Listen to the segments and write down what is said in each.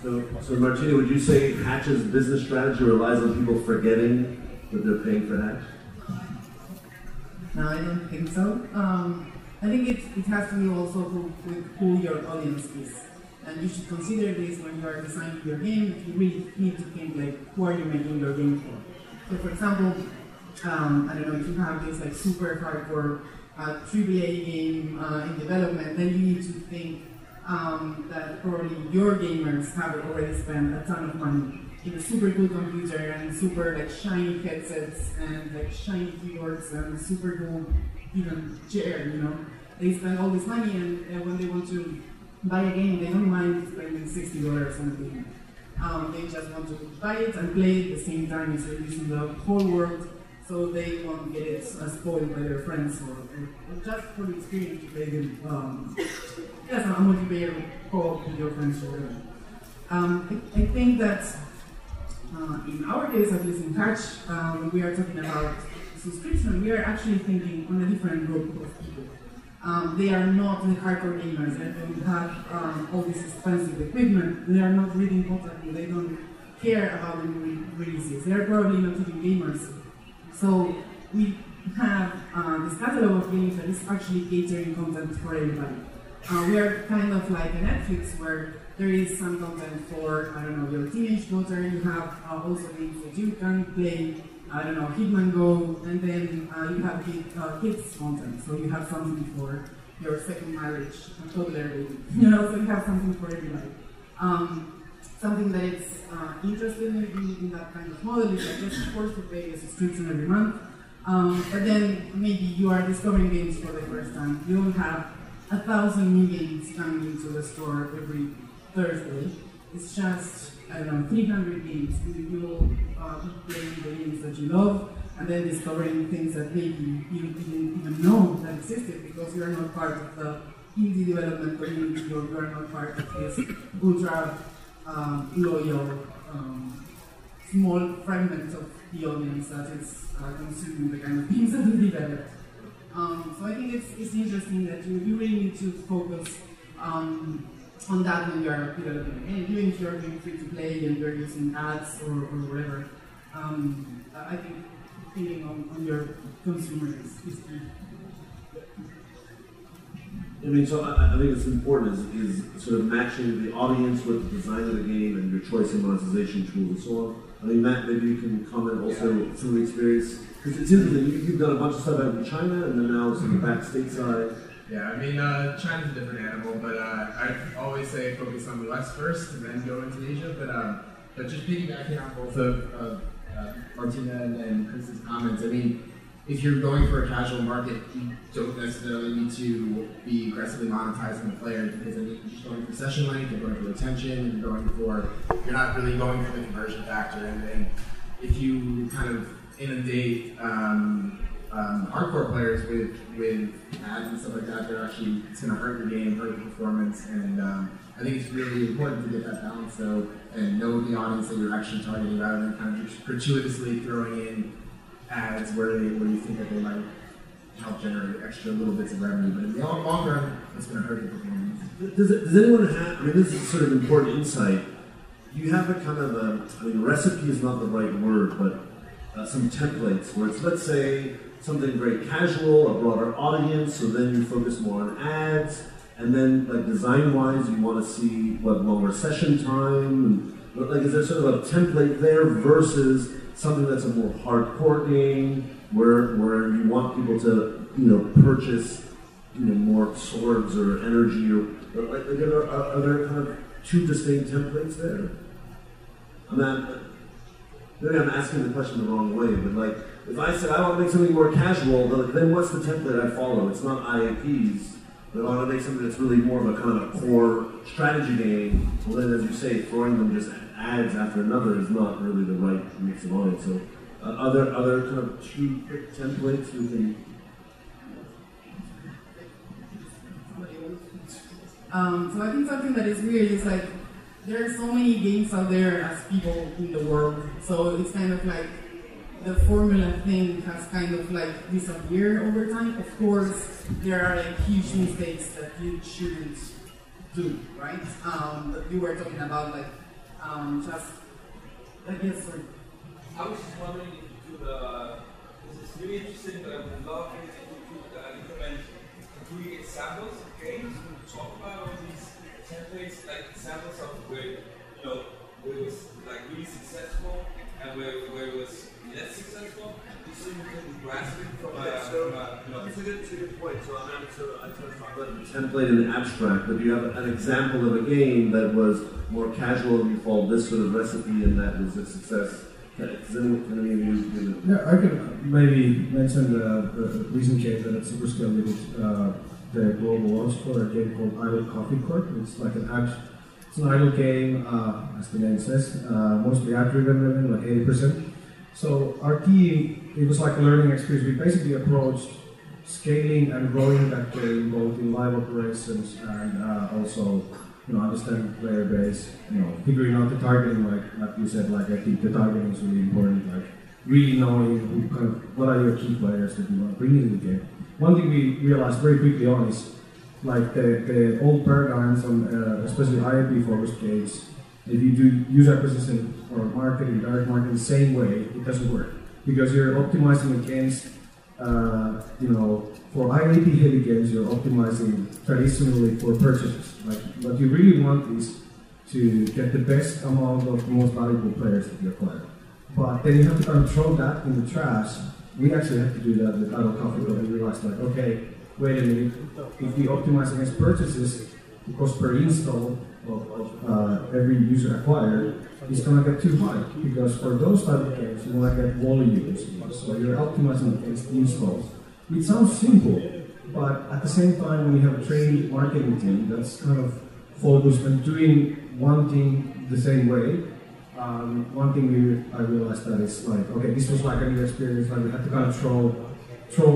So Martina, would you say Hatch's business strategy relies on people forgetting that they're paying for Hatch? No, I don't think so. I think it has to do also with who your audience is. And you should consider this when you are designing your game. You really need to think like, who are you making your game for? So for example, I don't know, if you have this like super hardcore AAA game in development, then you need to think that probably your gamers have already spent a ton of money in a super cool computer and super like shiny headsets and like shiny keyboards and super cool even chair, you know. They spend all this money and when they want to buy a game, they don't mind spending $60 on a game. They just want to buy it and play it at the same time as they're using the whole world, so they won't get it spoiled by their friends or just for the experience to play them. Yes, a multiplayer co-op with your friends or whatever. I think that in our case, at least in Hatch, when we are talking about subscription, we are actually thinking on a different group of people. They are not the hardcore gamers that don't have all this expensive equipment. They are not reading content. They don't care about the new releases. They are probably not even gamers. So we have this catalog of games that is actually catering content for everybody. We are kind of like a Netflix where there is some content for, I don't know, your teenage daughter. You have also games that you can play, I don't know, Hitman Go, and then you have kids content. So you have something for your second marriage, a toddler baby. You know, so you have something for everybody. Something that is interesting in that kind of model is that just forced to pay a subscription every month. But then maybe you are discovering games for the first time. You don't have 1,000 new games coming into the store every Thursday. It's just, I don't know, 300 games. You will be playing the games that you love and then discovering things that maybe you didn't even know that existed because you are not part of the indie development community or you are not part of this ultra loyal small fragment of the audience that is consuming the kind of games that we develop. So I think it's interesting that you really need to focus on that when you are developing a game, even if you're doing free to play and you're using ads or whatever. I think thinking on your consumer is key. I mean, so I think it's important is sort of matching the audience with the design of the game and your choice of monetization tools and so on. I mean, Matt, maybe you can comment also from the experience. Because it's interesting, you've done a bunch of stuff out in China and then now sort of back stateside. Yeah, I mean, China's a different animal, but I always say focus on the West first and then go into Asia. But just piggybacking on both of Martina and Chris's comments, I mean, if you're going for a casual market, you don't necessarily need to be aggressively monetizing the player because I mean, you're just going for session length, you're going for retention, you're not really going for the conversion factor. And if you kind of inundate hardcore players with ads and stuff like that, it's going to hurt your game, hurt your performance, and I think it's really important to get that balance though, and know the audience that you're actually targeting rather than kind of just gratuitously throwing in ads where you think that they might help generate extra little bits of revenue, but in the long run, it's going to hurt your performance. Does anyone have, I mean, this is sort of important insight. Do you have a kind of I mean, recipe is not the right word, but some templates where it's, let's say, something very casual, a broader audience, so then you focus more on ads, and then like design-wise, you want to see what longer session time, and like is there sort of a template there versus something that's a more hardcore game where you want people to purchase more swords or energy or like are there kind of two distinct templates there? Maybe I'm asking the question the wrong way, but like if I said I want to make something more casual, then what's the template I follow? It's not IAPs, but I want to make something that's really more of a kind of a core strategy game. Well, then, as you say, throwing them just ads after another is not really the right mix of audience. So, are there kind of two quick templates we can? So I think something that is weird is like there are so many games out there as people in the world. So it's kind of like the formula thing has kind of like disappeared over time. Of course, there are like huge mistakes that you shouldn't do, right? But you were talking about like Yes, sir. I was just wondering if you could, this is really interesting, but I would love if you could implement 3 examples of games. Talk about all these templates, like examples of where, where it was like really successful and where it was less successful. Just so you can grasp it from It's a good point. So I talk about the template in the abstract, but you have an example of a game that was more casual and you followed this sort of recipe and that was a success. Does any of you give it? Yeah, I can maybe mention the recent game that at Superscale we did the global launch for a game called Idle Coffee Court. It's like it's an idle game, as the name says, mostly ad-driven, like 80%. So our team, it was like a learning experience. We basically approached scaling and growing that game both in live operations and also understanding player base, figuring out the targeting, like you said, like I think the targeting is really important, like really knowing what are your key players that you want to bring into the game. One thing we realized very quickly on is like the old paradigms on especially IAP focused games. If you do user acquisition or marketing, direct marketing the same way, it doesn't work because you're optimizing against, for IAP heavy games, you're optimizing traditionally for purchases. Like what you really want is to get the best amount of the most valuable players that you acquire. But then you have to kind of throw that in the trash. We actually have to do that with Idle Coffee, but we realized like, okay, wait a minute, if we optimize against purchases, the cost per install of every user acquired is going to get too high because for those type of games you want to get volumes, so you're optimizing against installs. It sounds simple, but at the same time when you have a trained marketing team that's kind of focused on doing one thing the same way, one thing I realized that is like, okay, this was like a new experience, like we had to kind of throw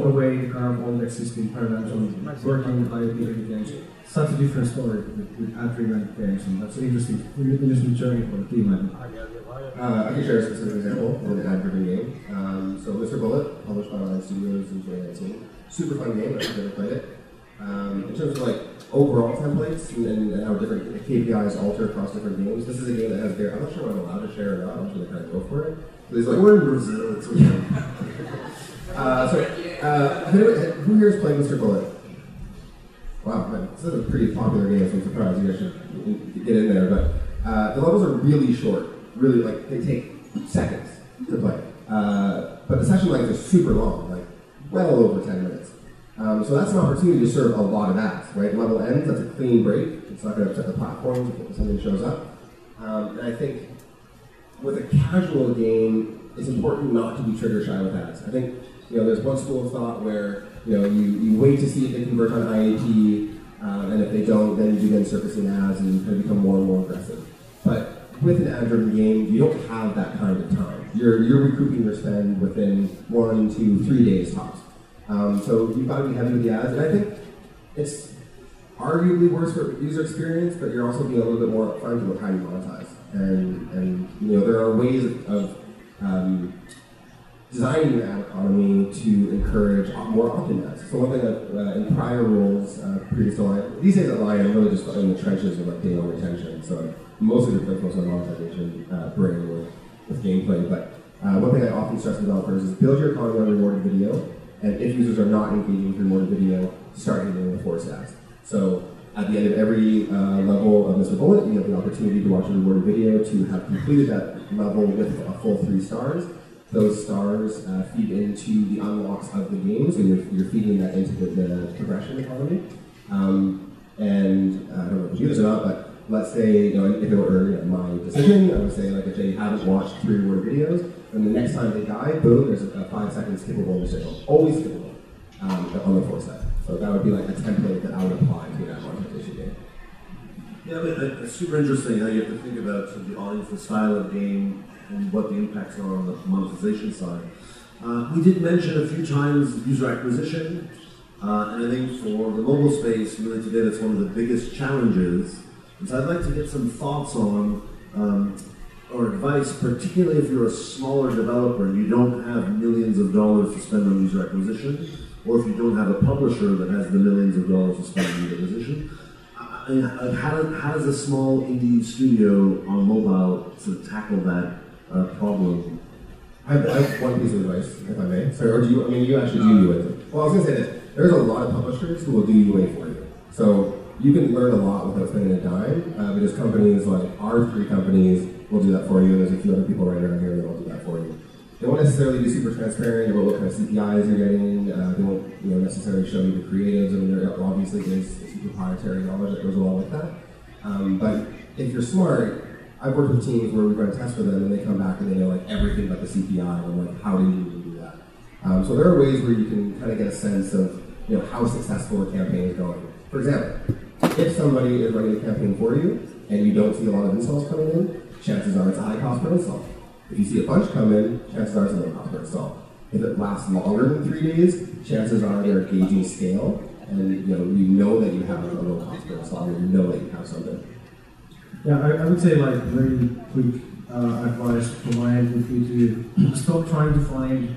away the kind of old existing paradigms on working with IAP games. Such a different story with ad-driven games, and that's an interesting journey for the team. I can share a specific example of an ad-driven game. So Mr. Bullet, published by Line Studios in 2019. Super fun game, I've never played it. In terms of like overall templates and how different KPIs alter across different games, this is a game that has I'm not sure what I'm allowed to share or not, I'm just going to kind of go for it. So we're in Brazil, it's okay. Who here has played Mr. Bullet? Wow, man, this is a pretty popular game, so I'm surprised you guys should get in there. But the levels are really short, really like they take seconds to play. But the session lengths are super long, like well over 10 minutes. So that's an opportunity to serve a lot of ads, right? Level ends, that's a clean break. It's not going to upset the platform if something shows up. And I think with a casual game, it's important not to be trigger shy with ads. I think there's one school of thought where you wait to see if they convert on IAP, and if they don't, then you begin surfacing ads and you kind of become more and more aggressive. But with an ad-driven game, you don't have that kind of time. You're recouping your spend within 1 to 3 days tops. So you've got to be heavy with the ads, and I think it's arguably worse for user experience, but you're also being a little bit more upfront about how you monetize. And there are ways of designing your ad economy to encourage more opt-in ads. So one thing that in prior roles, previous to Lion, these days at Lion, I'm really just in the trenches of like data retention. So I'm mostly replaced most of my monetization brain with gameplay. But one thing I often stress to developers is build your economy on rewarded video, and if users are not engaging with rewarded video, start hitting with forced ads. So at the end of every level of Mr. Bullet, you have the opportunity to watch a rewarded video to have completed that level with a full 3 stars. Those stars feed into the unlocks of the game, so you're feeding that into the progression economy. And I don't know if you do this or not, but let's say, if it were my decision, I would say like if they haven't watched 3 rewarded videos, then the next time they die, boom, there's a 5 second skippable decision. Always skippable on the 4 set. So that would be like a template that I would apply to that monetization game. Yeah, it's super interesting how you have to think about sort of the audience, the style of game, and what the impacts are on the monetization side. We did mention a few times user acquisition, and I think for the mobile space, really today, that's one of the biggest challenges. And so I'd like to get some thoughts on, or advice, particularly if you're a smaller developer and you don't have millions of dollars to spend on user acquisition, or if you don't have a publisher that has the millions of dollars to spend on user acquisition. how does a small indie studio on mobile sort of tackle that problem? I have one piece of advice, if I may. Sorry, or do you? I mean, you actually do UA. Well, I was going to say this. There's a lot of publishers who will do UA for you. So you can learn a lot without spending a dime. Because companies like our 3 companies will do that for you. There's a few other people right around here that will do that for you. They won't necessarily be super transparent about what kind of CPIs you're getting. They won't necessarily show you the creatives. I mean, there obviously is some proprietary knowledge that goes along with that. But if you're smart, I've worked with teams where we run tests for them and they come back and they know like everything about the CPI and I'm like, how do you even do that? So there are ways where you can kind of get a sense of how successful a campaign is going. For example, if somebody is running a campaign for you and you don't see a lot of installs coming in, chances are it's a high cost per install. If you see a bunch come in, chances are it's a low cost per install. If it lasts longer than 3 days, chances are they're gauging scale and you know that you have a low cost per install and you know that you have something. Yeah, I would say like very quick advice from my end would be to stop trying to find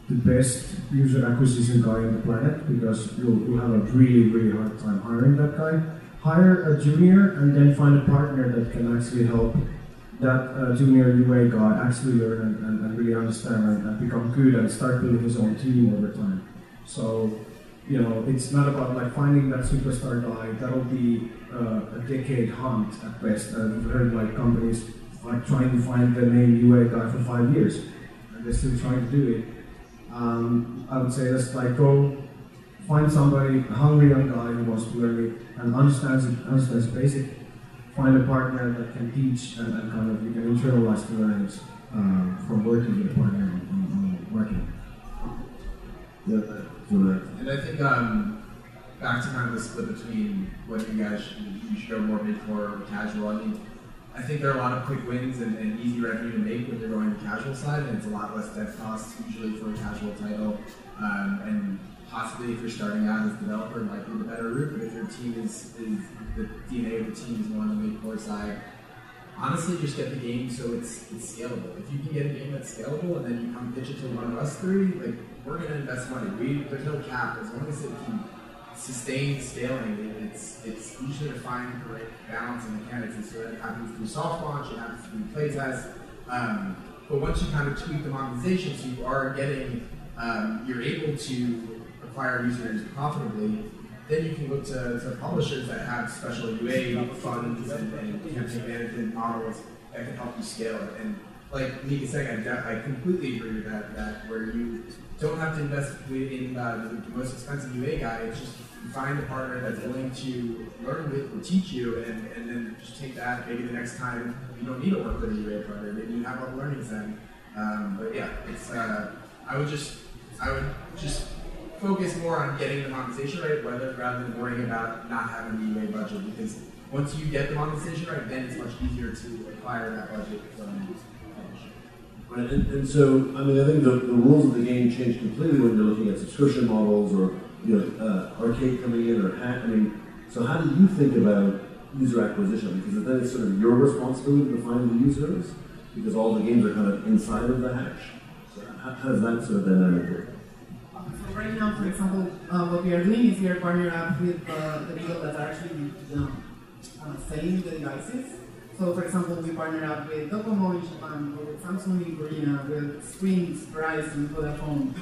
the best user acquisition guy on the planet because you'll have a really, really hard time hiring that guy. Hire a junior and then find a partner that can actually help that junior UA guy actually learn and really understand and become good and start building his own team over time. So, it's not about like finding that superstar guy. That'll be a decade hunt at best. I've heard like companies like trying to find the main UA guy for 5 years and they're still trying to do it. I would say just like go find somebody, a hungry young guy who wants to learn it and understands basic. Find a partner that can teach and kind of you can internalize the learnings from working with a partner on marketing. Yeah. And I think back to kind of the split between what you guys should go more mid-core or casual. I think there are a lot of quick wins and easy revenue to make when you're going the casual side, and it's a lot less dev costs usually for a casual title. And possibly if you're starting out as a developer, it might be the better route. But if your team is the DNA of the team is more on the mid-core side, honestly, just get the game so it's scalable. If you can get a game that's scalable and then you come pitch it to one of us 3, like we're going to invest money. There's no cap as long as it can sustain scaling. It's usually to find the right balance and mechanics. And so that happens through soft launch, it happens through playtest. But once you kind of tweak the monetization, so you are getting, you're able to acquire users profitably. Then you can look to publishers that have special UA funds and campaign management models that can help you scale it. And like Mika said, I completely agree with that where you don't have to invest in the most expensive UA guy. It's just you find a partner that's willing to learn with or teach you, and then just take that. Maybe the next time you don't need to work with a UA partner. Maybe you have other learnings then. But yeah, it's I would just focus more on getting the monetization right, rather than worrying about not having the UA budget. Because once you get the monetization right, then it's much easier to acquire that budget from. Right, and so, I mean, I think the rules of the game change completely when you're looking at subscription models or, arcade coming in or hack. I mean, so how do you think about user acquisition? Because then it's sort of your responsibility to find the users, because all the games are kind of inside of the hatch. So how does that sort of dynamic work? So right now, for example, what we are doing is we are partnering up with the people that are actually selling the devices. So, for example, we partner up with Docomo in Japan, or with Samsung in Korea, with Sprint, Verizon, Vodafone,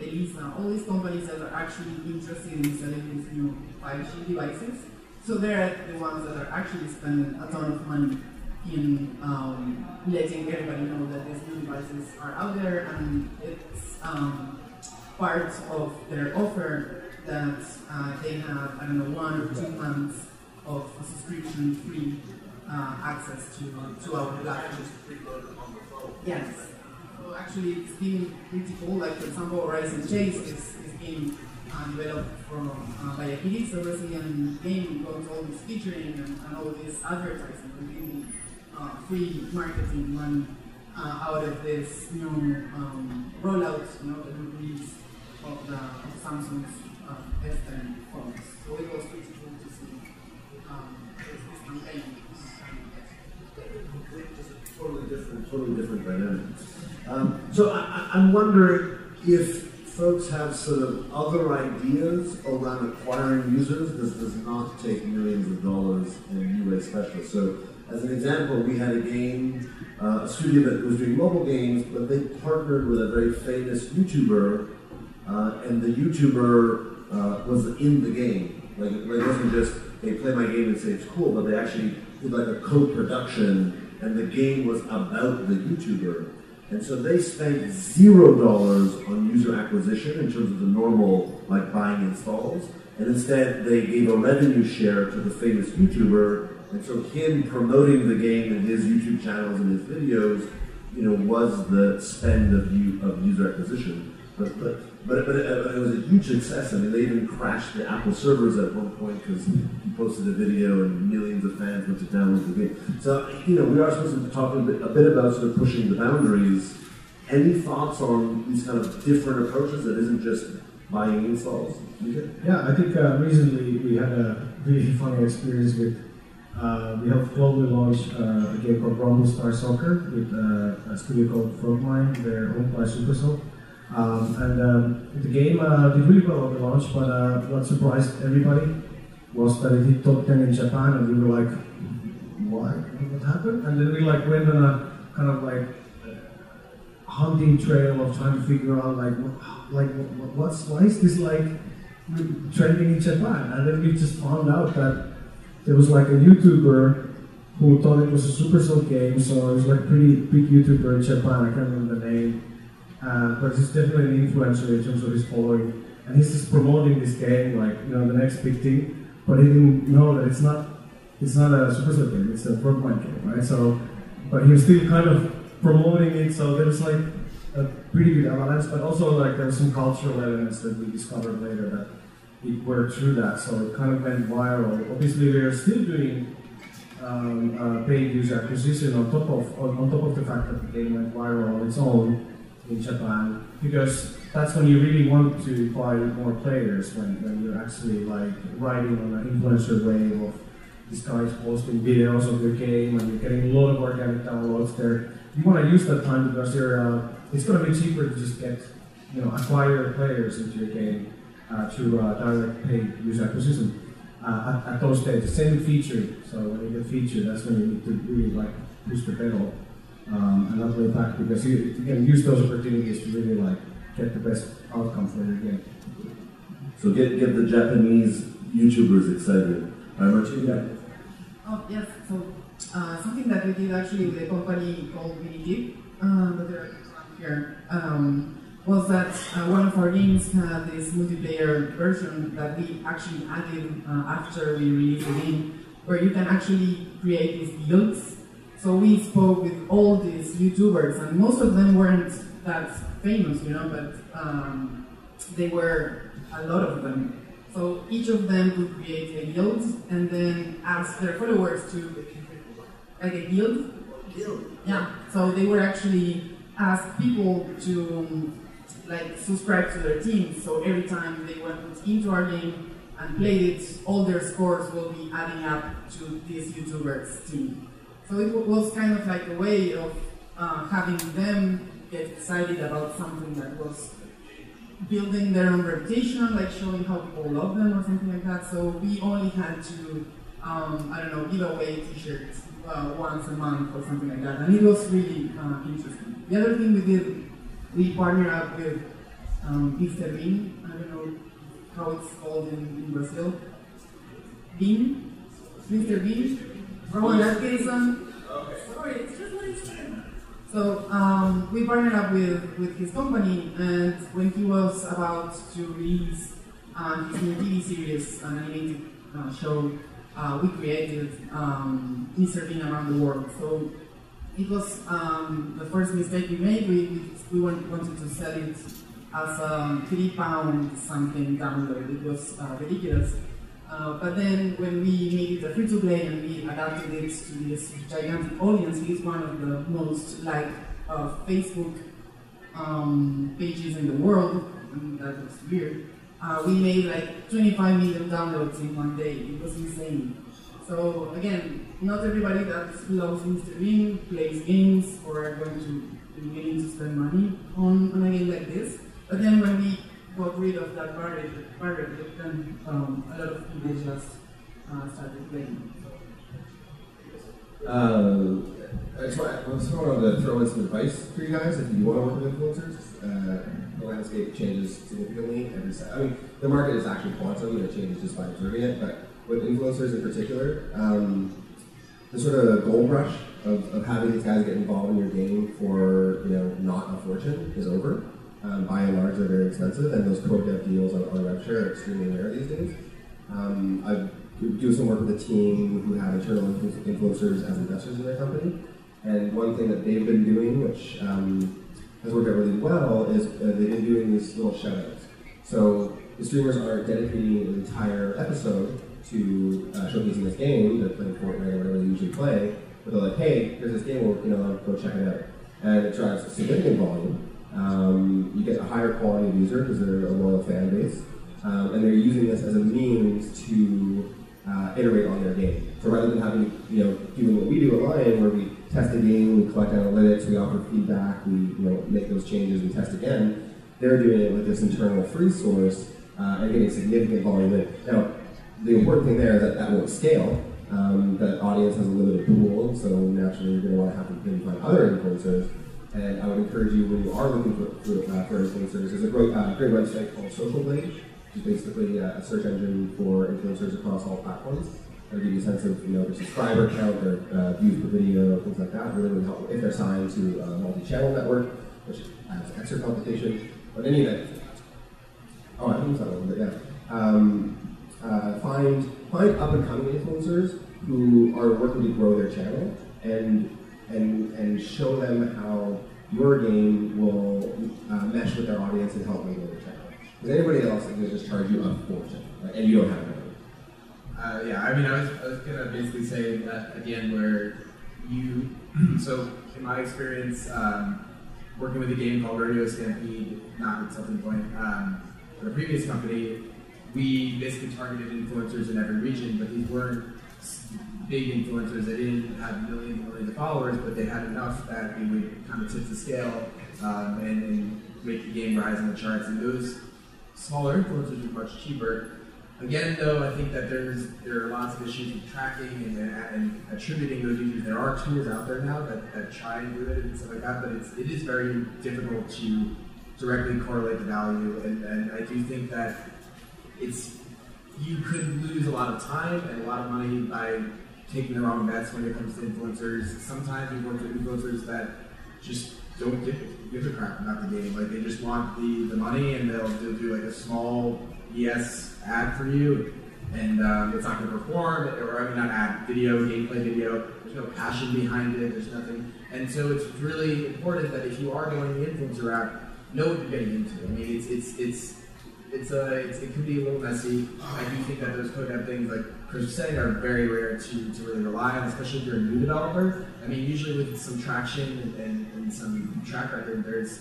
Elisa, all these companies that are actually interested in selling these new 5G devices. So they're the ones that are actually spending a ton of money in letting everybody know that these new devices are out there, and it's part of their offer that they have, 1 or 2 months of subscription-free access to our platform. Yes. So actually, it's been pretty cool. Like, for example, Horizon Chase is being developed by a Kitty, a Brazilian game, with all this featuring and all this advertising, completely free marketing money out of this new rollout, the new release of Samsung's S10 phones. So it was pretty cool to see this campaign. Totally different dynamics. So I'm wondering if folks have sort of other ideas around acquiring users, this does not take millions of dollars in UA specialists. So, as an example, we had a game, a studio that was doing mobile games, but they partnered with a very famous YouTuber, and the YouTuber was in the game. Like, it wasn't just, they play my game and say it's cool, but they actually did like a co-production, and the game was about the YouTuber. And so they spent $0 on user acquisition in terms of the normal, like, buying installs, and instead they gave a revenue share to the famous YouTuber, and so him promoting the game in his YouTube channels and his videos, you know, was the spend of user acquisition. But it was a huge success. I mean, they even crashed the Apple servers at one point because he posted a video and millions of fans went to download the game. So, you know, we are supposed to talk a bit about sort of pushing the boundaries. Any thoughts on these kind of different approaches that isn't just buying installs? Okay. Yeah, I think recently we had a really funny experience with, we have globally launched a game called Rumble Star Soccer with a studio called Frogmine. They're owned by Supercell. The game did really well at the launch, but what surprised everybody was that it hit top 10 in Japan, and we were like, "Why? What happened?" And then we like went on a kind of like hunting trail of trying to figure out why is this like trending in Japan? And then we just found out that there was like a YouTuber who thought it was a Supercell game, so it was like pretty big YouTuber in Japan. I can't remember the name. But he's definitely an influencer in terms of his following, and he's just promoting this game like, you know, the next big thing. But he didn't know that it's not a Supercell game; it's a Frogmine game, right? So, but he was still kind of promoting it. So there was like a pretty good avalanche, but also like there were some cultural elements that we discovered later that it worked through that. So it kind of went viral. Obviously, we are still doing paid user acquisition on top of the fact that the game went viral on its own in Japan, because that's when you really want to buy more players, when you're actually like riding on an influencer wave of these guys posting videos of your game and you're getting a lot of organic downloads there. You want to use that time because it's going to be cheaper to just get, you know, acquire players into your game through direct paid user acquisition at those stages. Same with featured. So when you get featured, that's when you need to really like push the pedal. And not way back, because you can use those opportunities to really like get the best outcome for your game. So get the Japanese YouTubers excited. Martin? Oh yes. So something that we did actually with a company called Minigig, that they're here, was that one of our games had this multiplayer version that we actually added after we released the game, where you can actually create these guilds. So we spoke with all these YouTubers, and most of them weren't that famous, you know, but they were a lot of them. So each of them would create a guild and then ask their followers to, like a guild? Yeah, so they would actually ask people to like subscribe to their team. So every time they went into our game and played it, all their scores will be adding up to this YouTuber's team. So it was kind of like a way of having them get excited about something that was building their own reputation, like showing how people love them or something like that. So we only had to, give away t-shirts once a month or something like that. And it was really interesting. The other thing we did, we partnered up with Mr. Bean. I don't know how it's called in Brazil. Bean? Mr. Bean? Rowan Atkinson. Sorry, it's just what he said. So we partnered up with his company, and when he was about to release his new TV series, an animated show, we created Mr. Bean around the world. So it was the first mistake we made. We wanted to sell it as a £3 something download. It was ridiculous. But then when we made it a free-to-play and we adapted it to this gigantic audience, it is one of the most liked Facebook pages in the world, and that was weird. We made like 25 million downloads in one day. It was insane. So again, not everybody that loves Mr. Bean plays games or are going to be willing to spend money on a game like this. But then when we got rid of that barrier, then a lot of people just started playing. I just wanted to throw in some advice for you guys if you want to work with influencers. The landscape changes significantly every second. I mean, the market is actually quantum and it changes just by observing it, but with influencers in particular, the sort of gold rush of having these guys get involved in your game for not a fortune is over. By and large, they're very expensive, and those co-dev deals on RevShare are extremely rare these days. I do some work with a team who have internal influencers as investors in their company, and one thing that they've been doing, which has worked out really well, is they've been doing these little shout-outs. So the streamers are dedicating an entire episode to showcasing this game. They're playing Fortnite or whatever they usually play, but they're like, hey, there's this game we're working on, go check it out. And it drives a significant volume. You get a higher quality of user because they're a loyal fan base. And they're using this as a means to iterate on their game. So rather than having, doing what we do at Lion, where we test the game, we collect analytics, we offer feedback, we make those changes and test again, they're doing it with this internal free source and getting significant volume in. Now, the important thing there is that that won't scale. The audience has a limited pool, so naturally you're going to want to have to find other influencers. And I would encourage you, when you are looking for influencers, there's a great website called Social Blade, which is basically a search engine for influencers across all platforms. It'll give you a sense of their subscriber count, their views per video, things like that. Really help if they're signed to a multi-channel network, which adds extra complication. But any of that, I haven't used that one, but yeah. Find up-and-coming influencers who are working to grow their channel and show them how your game will mesh with their audience and help them grow their channel. Because anybody else is going to just charge you a fortune, right? And you don't have money. I was going to basically say that again, where so in my experience, working with a game called Radio Stampede, not with Something Point, for a previous company, we basically targeted influencers in every region, but these weren't big influencers. They didn't have millions and millions of followers, but they had enough that we would kind of tip the scale and make the game rise in the charts. And those smaller influencers are much cheaper. Again, though, I think that there are lots of issues with tracking and attributing those users. There are tools out there now that try and do it and stuff like that, but it is very difficult to directly correlate the value. And I do think that you could lose a lot of time and a lot of money by taking the wrong bets when it comes to influencers. Sometimes we work with influencers that just don't give a crap about the game. Like, they just want the money, and they'll do like a small ES ad for you, and it's not going to perform, or not ad, gameplay video. There's no passion behind it. There's nothing, and so it's really important that if you are going the influencer route, know what you're getting into. I mean, it can be a little messy. I do think that those code things, like Chris was saying, are very rare to really rely on, especially if you're a new developer. I mean, usually with some traction and some track record, there's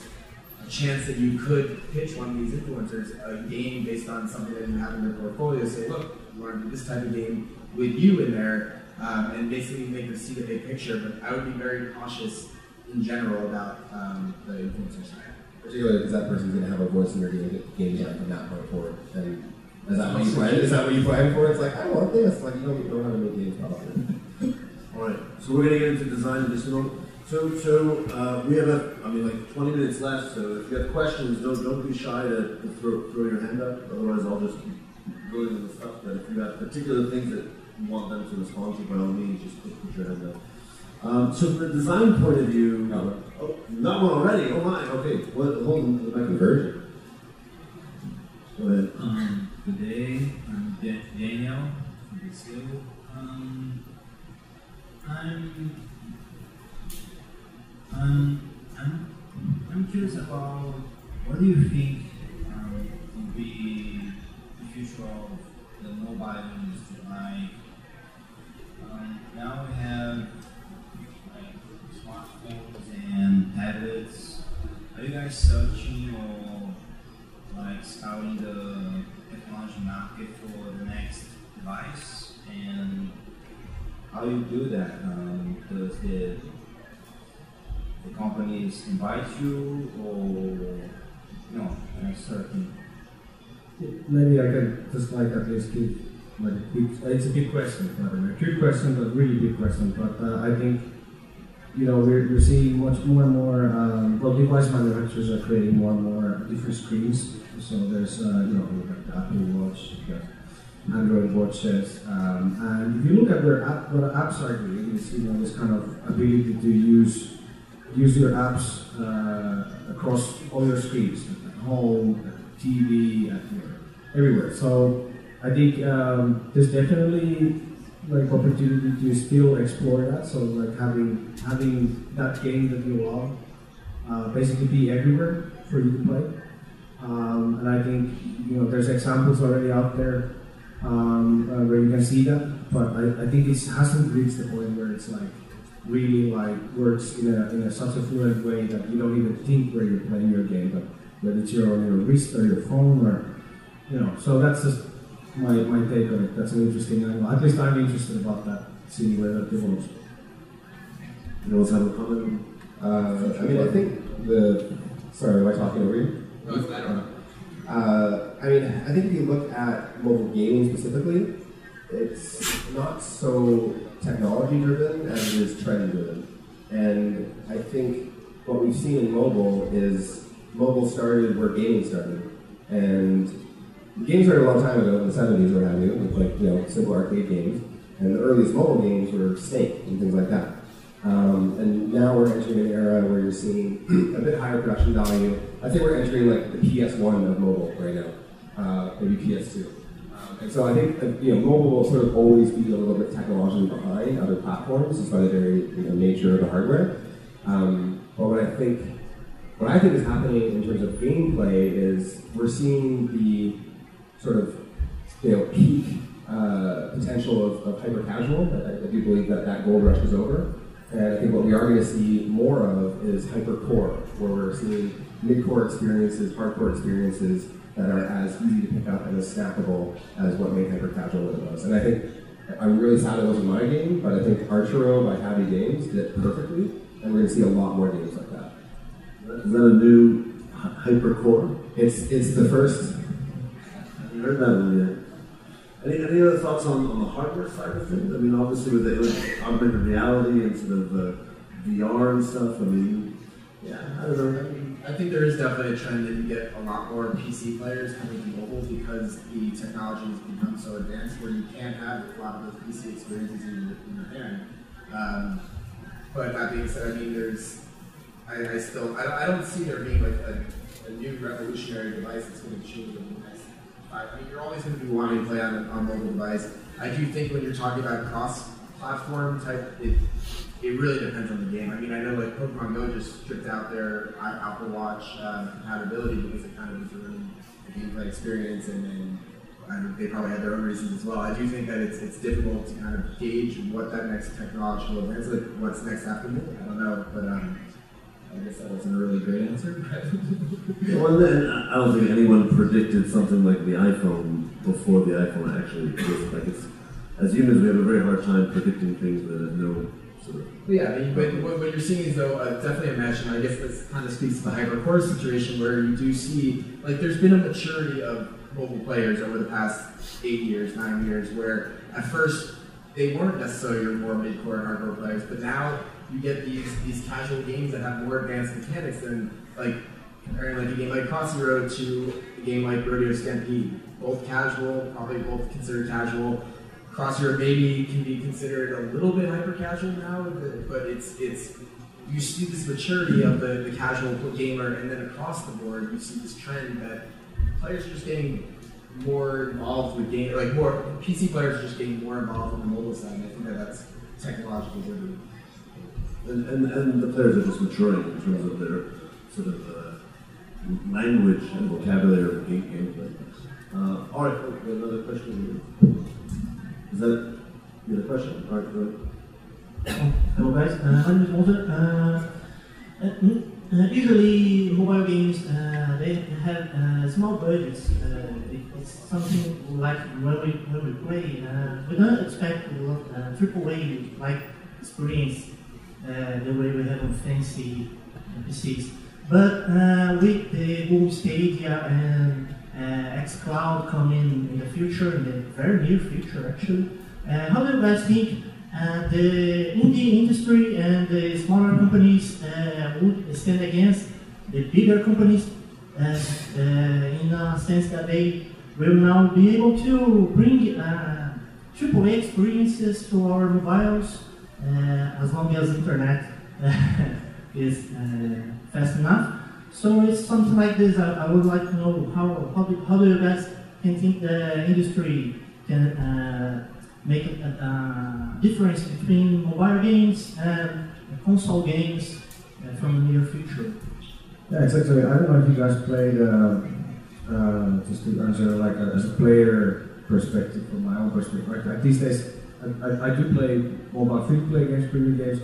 a chance that you could pitch one of these influencers a game based on something that you have in your portfolio. Say, look, we want to do this type of game with you in there, and basically make them see the big picture. But I would be very cautious in general about the influencer side. Particularly because that person's going to have a voice in your game design from that point forward. And is that what you plan? Is that what you plan for? It's like, I want this. Like, you don't know how to make games probably. All right. So we're going to get into design in just a moment. So we have 20 minutes left. So if you have questions, don't be shy to throw your hand up. Otherwise, I'll just go into the stuff. But if you have particular things that you want them to respond to, by all means, just put your hand up. So from the design point of view, not one already. Oh my. Okay. Hold on. My conversion. Go ahead. Today I'm Daniel from Brazil. I'm curious about what do you think will be the future of the mobile industry? Like now we have smartphones and tablets. Are you guys searching or scouting the technology market for the next device? And how do you do that? Does the companies invite you, or no? Certain Maybe I can just like at least give like a quick, it's a big question, by the way. Good question, but really big question. But I think, you know, we're seeing much more and more, well, device manufacturers are creating more and more different screens. So there's, you know, like the Apple Watch, you got Android watches, and if you look at what apps are doing, is, you know, this kind of ability to use your apps across all your screens, at home, at TV, at everywhere. So I think there's definitely like opportunity to still explore that. So like having that game that you love basically be everywhere for you to play. And I think, you know, there's examples already out there where you can see that, but I think it hasn't reached the point where it's like really like works in a such a fluent way that you don't even think where you're playing your game, but whether it's on your wrist or your phone or, you know. So that's just my take on it. That's an interesting angle. At least I'm interested about that, seeing where that develops. You always have a comment? I mean, I think sorry, am I talking over you? No, it's better. I mean, I think if you look at mobile gaming specifically, it's not so technology-driven as it is trend-driven. And I think what we've seen in mobile is mobile started where gaming started. And games started a long time ago in the 70s, what have you, with like, you know, simple arcade games. And the earliest mobile games were Snake and things like that. And now we're entering an era where you're seeing a bit higher production value. I'd say we're entering like the PS1 of mobile right now, maybe PS2. And so I think you know, mobile will sort of always be a little bit technologically behind other platforms just by the very, you know, nature of the hardware. But what I think is happening in terms of gameplay is we're seeing the sort of, you know, peak potential of hyper casual. I do believe that gold rush is over. And I think what we are going to see more of is hyper-core, where we're seeing mid-core experiences, hardcore experiences that are as easy to pick up and as snackable as what made hyper-casual what it was. And I think, I'm really sad it wasn't my game, but I think Archero by Happy Games did it perfectly, and we're going to see a lot more games like that. Is that a new hyper-core? It's the first. I haven't heard that one yet. Any other thoughts on the hardware side of things? I mean, obviously with the augmented reality and sort of VR and stuff, I mean, yeah, I don't know. I think there is definitely a trend that you get a lot more PC players coming to mobile because the technology has become so advanced where you can have a lot of those PC experiences in your hand. But that being said, I mean, I don't see there being like a new revolutionary device that's going to change over the next. I mean, you're always going to be wanting to play on a mobile device. I do think when you're talking about cross-platform type, it really depends on the game. I mean, I know like Pokemon Go just stripped out their Apple Watch compatibility because it kind of was ruining the gameplay experience, and they probably had their own reasons as well. I do think that it's difficult to kind of gauge what that next technological advance, like what's next after me. I don't know, but I guess that wasn't a really great answer. Well, then, I don't think anyone predicted something like the iPhone before the iPhone actually existed. Like as humans, we have a very hard time predicting things that have no sort of. Yeah, I mean, but what you're seeing is though definitely a match, and I guess this kind of speaks to the hypercore situation where you do see like there's been a maturity of mobile players over the past 8 years, 9 years, where at first they weren't necessarily your more mid-core and hardcore players, but now you get these casual games that have more advanced mechanics than like comparing like a game like Crossy Road to a game like Rodeo Stampede. Both casual, probably both considered casual. Crossy Road maybe can be considered a little bit hyper casual now, but it's you see this maturity of the casual gamer, and then across the board you see this trend that players are just getting more involved with game, like more PC players are just getting more involved on the mobile side. And I think that's technologically driven. And the players are just maturing in terms of their sort of language and vocabulary of gameplay. All right, another question. Is that you had a question? All right, go ahead. Hello guys, my name is Walter. Usually mobile games, they have small budgets. It's something like when we play, we don't expect AAA like experience the way we have on fancy PCs. But with the Google Stadia and xCloud coming in the future, in the very near future actually. How do you guys think the indie industry and the smaller companies would stand against the bigger companies in a sense that they will now be able to bring AAA experiences to our mobiles as long as internet is fast enough? So it's something like this. I would like to know how do you guys can think the industry can make a difference between mobile games and console games from the near future? Yeah, exactly. I don't know if you guys played, just to answer like as a player perspective, from my own perspective. Like these days, I do play mobile free-to-play games, premium games.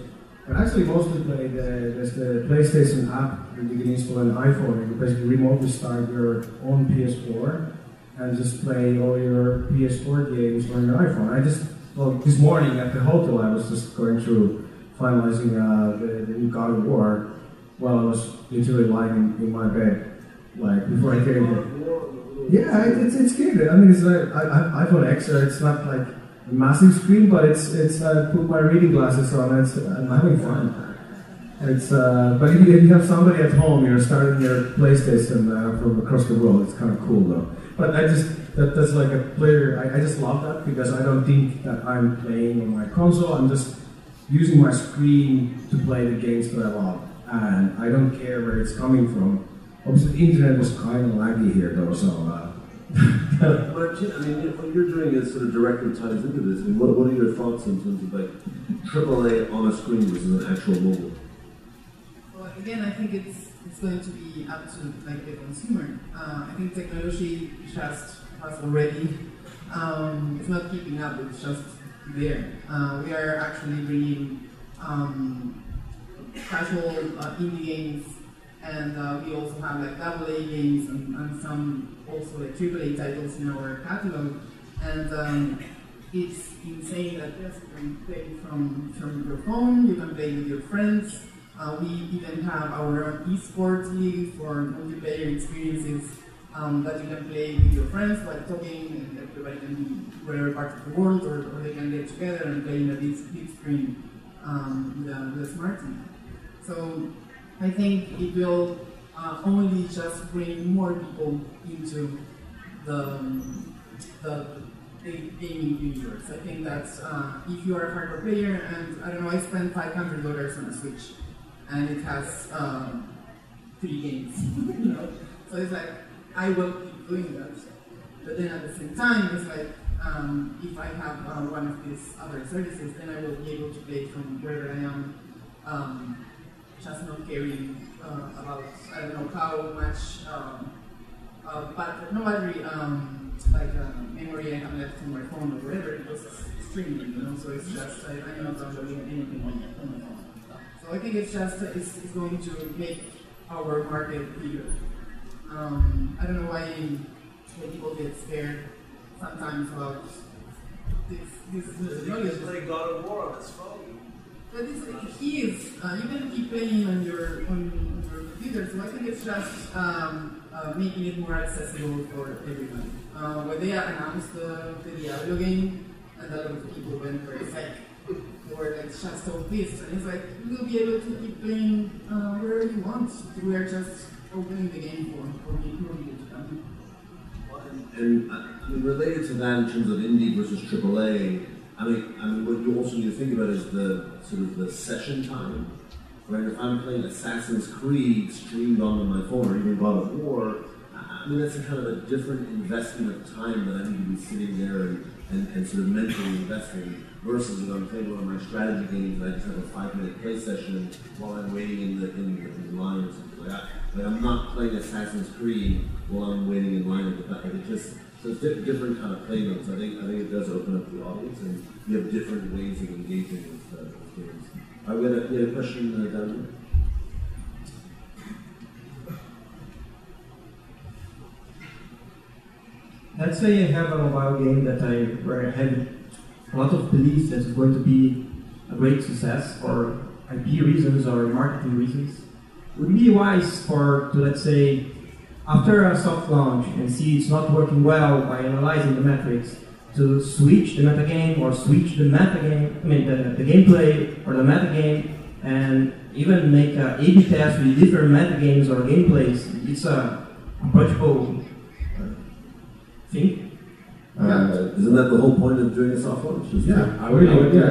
I actually mostly play there's the PlayStation app that you can install on an iPhone, and you basically remotely start your own PS4 and just play all your PS4 games on your iPhone. This morning at the hotel, I was just going through finalizing the new God of War while I was literally lying in my bed, like before I came here. Yeah, it's good. I mean, it's like iPhone X, so it's not like a massive screen, but it's put my reading glasses on. I'm having fun. It's but if you have somebody at home, you're starting your PlayStation from across the world. It's kind of cool though. But that's like a player. I just love that because I don't think that I'm playing on my console. I'm just using my screen to play the games that I love, and I don't care where it's coming from. Obviously, the internet was kind of laggy here though, so. Martin, I mean, what you're doing is sort of directly ties into this. I mean, what are your thoughts in terms of like AAA on a screen versus an actual mobile? Well, again, I think it's going to be up to like the consumer. I think technology just has already. It's not keeping up. It's just there. We are actually bringing casual indie games. And we also have like AA games and some also like AAA titles in our catalog. And it's insane that yes, you can play from your phone, you can play with your friends. We even have our own esports league for multiplayer experiences that you can play with your friends while talking, and everybody can be whatever part of the world, or they can get together and play in a big screen with a smart TV. So I think it will only just bring more people into the gaming universe. I think that if you are a hardcore player, and I don't know, I spent $500 on a Switch, and it has 3 games. You know? So it's like, I will keep doing that. But then at the same time, it's like, if I have one of these other services, then I will be able to play from wherever I am. Just not caring about, I don't know how much battery, memory I have left on my phone or whatever, because it's streaming, you know, so it's just, I'm not downloading anything on my phone. So I think it's just, it's going to make our market bigger. I don't know why people get scared sometimes about this technology. You can play God of War on his phone. But he is. You can keep playing on your computer, so I think it's just making it more accessible for everyone. When they announced the Diablo game, and a lot of people went very sick. They were like just so pissed, and it's like you will be able to keep playing wherever you want. We are just opening the game for people to come. And I mean, related to that in terms of indie versus AAA. I mean, what you also need to think about is the sort of the session time, right? If I'm playing Assassin's Creed streamed onto my phone, or even God of War, I mean, that's a kind of a different investment of time that I need to be sitting there and sort of mentally investing, versus if I'm playing one of my strategy games and I just have a 5-minute play session while I'm waiting in line or something like that. Like, I'm not playing Assassin's Creed while I'm waiting in line at the back. So it's different kind of play notes. I think it does open up the audience, and you have different ways of engaging with games. We had a question down there. Let's say I have a mobile game where I have a lot of beliefs that it's going to be a great success for IP reasons or marketing reasons. Would it be wise to, let's say, after a soft launch and see it's not working well by analyzing the metrics, to switch the metagame or switch the metagame, the gameplay or the metagame, and even make a A/B test with different metagames or gameplays. It's a approachable thing. Isn't that the whole point of doing a soft launch? Exactly. Yeah,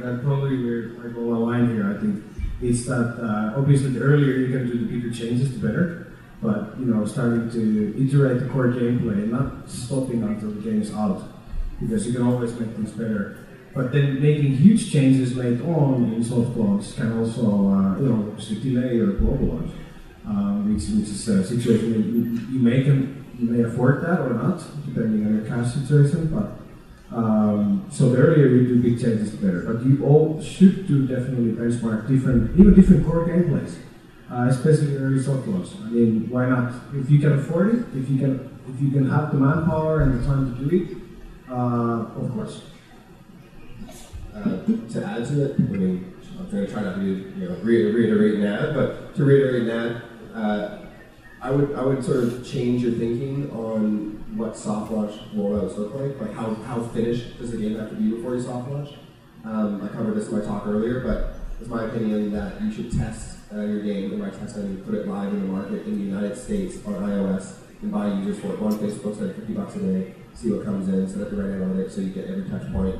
that probably we're like all aligned here. I think it's that obviously the earlier you can do the bigger changes, the better. But starting to iterate the core gameplay and not stopping until the game is out, because you can always make things better. But then making huge changes later on in soft launch can also obviously delay your global launch, which is a situation that you may afford that or not, depending on your cash situation. But so the earlier you do big changes, the better. But you all should do definitely benchmark different core gameplays. Especially early soft launch. I mean, why not? If you can afford it, if you can have the manpower and the time to do it, of course. To add to it, I'm going to try not to reiterate NAD, but to reiterate NAD, I would sort of change your thinking on what soft launch rollouts look like how finished does the game have to be before you soft launch. I covered this in my talk earlier, but it's my opinion that you should test your game, and by test I mean put it live in the market in the United States on iOS and buy users for it. Go on Facebook, spend $50 a day, see what comes in, set up the right analytics so you get every touch point,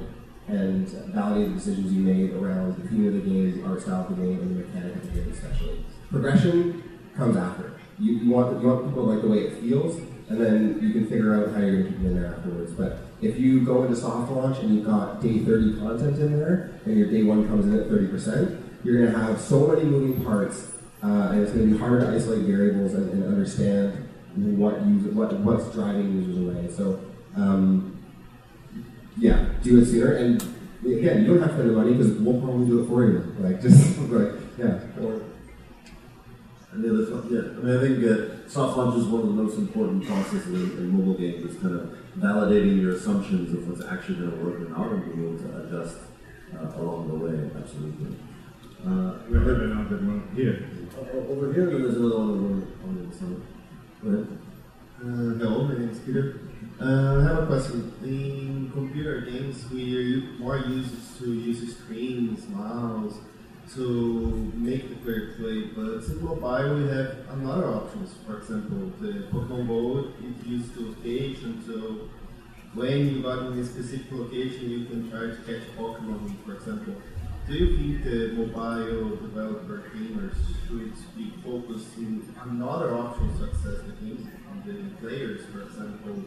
and validate the decisions you made around the theme of the game, the art style of the game, and the mechanic of the game especially. Progression comes after. You want people to like the way it feels, and then you can figure out how you're going to keep it in there afterwards. But if you go into soft launch and you've got day 30 content in there, and your day 1 comes in at 30%, you're going to have so many moving parts, and it's going to be hard to isolate variables and understand what's driving users away. So, do it sooner. And again, you don't have to spend the money because we'll probably do it for you. And the other stuff, I think soft launch is one of the most important processes in mobile games. Is kind of validating your assumptions of what's actually going to work and not, and being able to adjust along the way. Absolutely. We have another one here. Over here, and there's another one on the side. Go ahead. Hello, my name is Peter. I have a question. In computer games, we are more used to use screens, mouse, to make the player play, but in mobile we have another options. For example, the Pokemon Go, it used to location, so when you got in a specific location, you can try to catch Pokemon, for example. Do you think the mobile developer gamers should be focused in another option to access the game? The players, for example,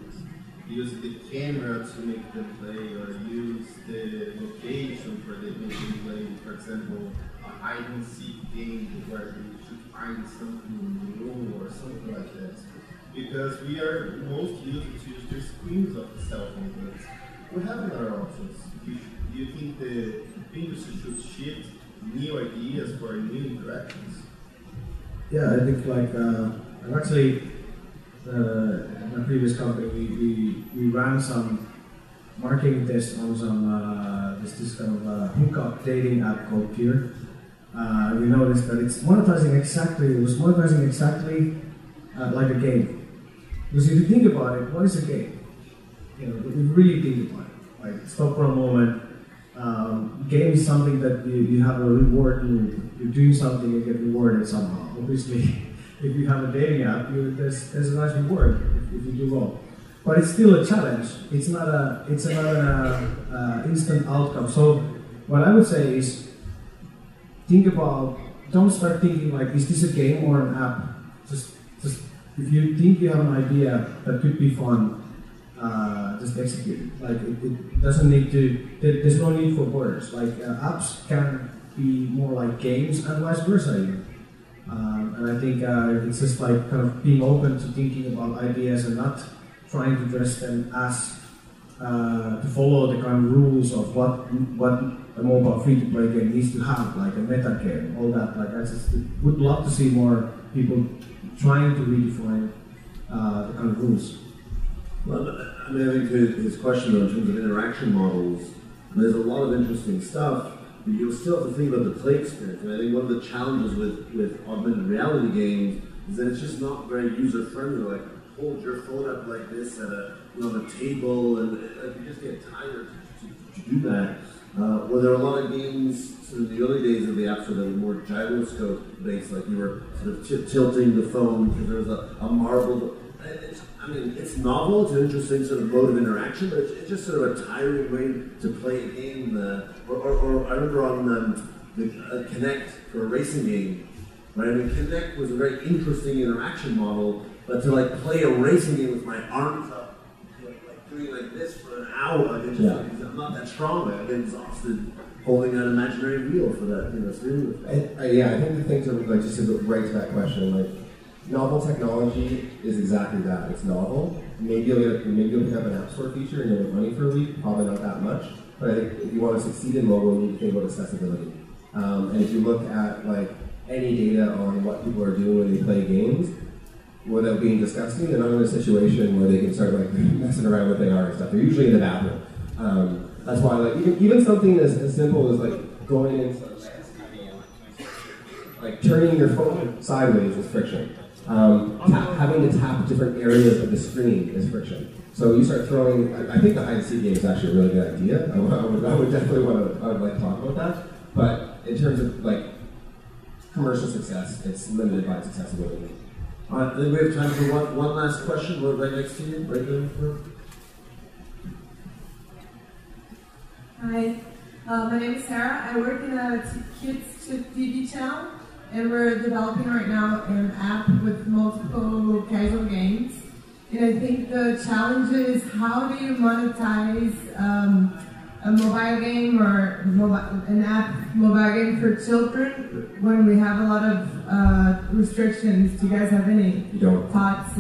use the camera to make them play, or use the location for the make them play. For example, a hide and seek game where you should find something in the room or something like that. Because we are most used to use the screens of the cell phone, but we have other options. Do you think the industry should shift new ideas for new interactions? Yeah, I think actually in my previous company we ran some marketing tests on some this kind of hookup dating app called Peer. We noticed that it was monetizing exactly like a game. Because if you think about it, what is a game? If you really think about it, like stop for a moment. Game is something that you have a reward, you're doing something, you get rewarded somehow. Obviously, if you have a dating app, there's a nice reward if you do well. But it's still a challenge. It's not an instant outcome. So what I would say is, don't start thinking like, is this a game or an app? Just if you think you have an idea that could be fun, just execute it. Like it doesn't need to. There's no need for borders. Like apps can be more like games and vice versa. And I think it's just like kind of being open to thinking about ideas and not trying to dress them as to follow the kind of rules of what a mobile free-to-play game needs to have, like a meta game, all that. Like I just would love to see more people trying to redefine the kind of rules. Well, I mean, I think his question in terms of interaction models, there's a lot of interesting stuff, but you'll still have to think about the play experience. And I think one of the challenges with augmented reality games is that it's just not very user friendly. Like, hold your phone up like this at a on a table, and you just get tired to do that. Well, there are a lot of games in the early days of the App Store that were more gyroscope based, like you were sort of tilting the phone because there was a marble. It's novel, it's an interesting sort of mode of interaction, but it's just sort of a tiring way to play a game. Or I remember on the Kinect for a racing game, right? Kinect was a very interesting interaction model, but to like play a racing game with my arms up, like doing like this for an hour, I'm not that strong. I get exhausted holding an imaginary wheel for that, steering wheel. I think the things are like just to go right to that question, like. Novel technology is exactly that. It's novel. Maybe you'll have an App Store feature and you'll make money for a week. Probably not that much. But I think if you want to succeed in mobile, you need to think about accessibility. And if you look at like any data on what people are doing when they play games, without being disgusting, they're not in a situation where they can start like messing around with AR and stuff. They're usually in the bathroom. That's why like even something as simple as like going in, like turning your phone sideways is friction. Having to tap different areas of the screen is friction. So you start throwing. I think the hide and seek game is actually a really good idea. I would definitely want to like talk about that. But in terms of like commercial success, it's limited by its accessibility. All right, then we have time for one last question. We're right next to you, right there. Hi, my name is Sarah. I work in a kids to TV channel. And we're developing right now an app with multiple casual games. And I think the challenge is how do you monetize a mobile game or an app mobile game for children when we have a lot of restrictions? Do you guys have any thoughts?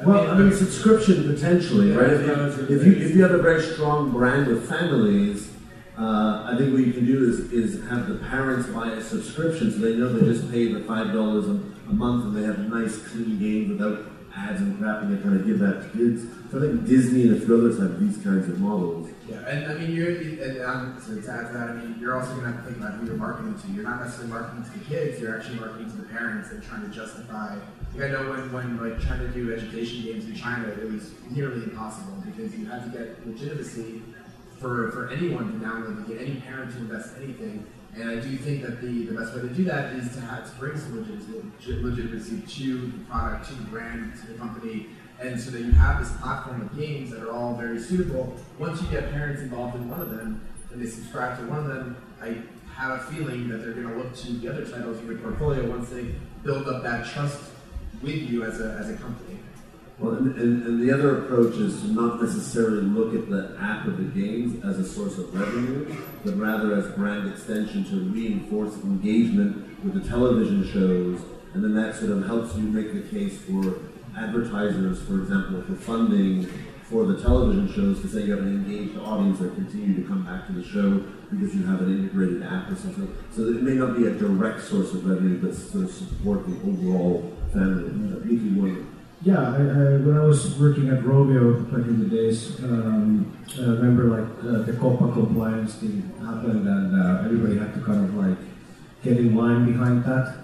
Well, subscription potentially, right? If you have a very strong brand with families, I think what you can do is have the parents buy a subscription so they know they just pay the $5 a month and they have nice, clean games without ads and crap, and they kind of give that to kids. So I think Disney and a few others have these kinds of models. Yeah, and I mean, so to add to that, you're also going to have to think about who you're marketing to. You're not necessarily marketing to the kids, you're actually marketing to the parents and trying to justify. I know when like trying to do education games in China, it was nearly impossible because you had to get legitimacy for anyone to download the game, any parent to invest anything. And I do think that the best way to do that is to bring some legitimacy to the product, to the brand, to the company, and so that you have this platform of games that are all very suitable. Once you get parents involved in one of them, and they subscribe to one of them, I have a feeling that they're going to look to the other titles in your portfolio once they build up that trust with you as a company. Well, and the other approach is to not necessarily look at the app of the games as a source of revenue, but rather as brand extension to reinforce engagement with the television shows, and then that sort of helps you make the case for advertisers, for example, for funding for the television shows, to say you have an engaged audience that continue to come back to the show because you have an integrated app or something. So that it may not be a direct source of revenue, but sort of support the overall family. Yeah, when I was working at Rovio back in the days, I remember like the COPPA compliance thing happened, and everybody had to kind of like get in line behind that,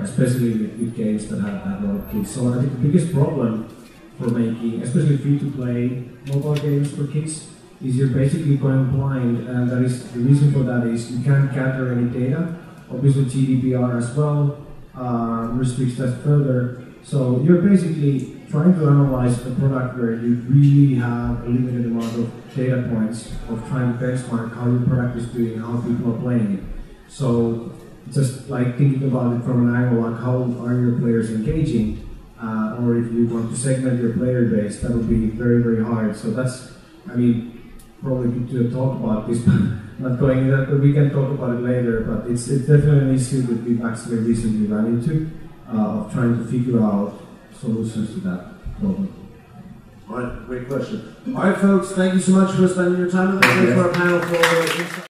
especially with games that had a lot of kids. So I think the biggest problem for making, especially free-to-play mobile games for kids, is you're basically going blind, and that is the reason for that is you can't gather any data. Obviously GDPR as well restricts that further. So you're basically trying to analyze a product where you really have a limited amount of data points of trying to benchmark how your product is doing, how people are playing it. So just like thinking about it from an angle like how are your players engaging, or if you want to segment your player base, that would be very, very hard. So that's, I mean, probably good to talk about this, but not going into that, but we can talk about it later. But it's definitely an issue that we've actually recently run into, of trying to figure out solutions to that problem. All right, great question. All right, folks, thank you so much for spending your time with us. Thank you for our panel for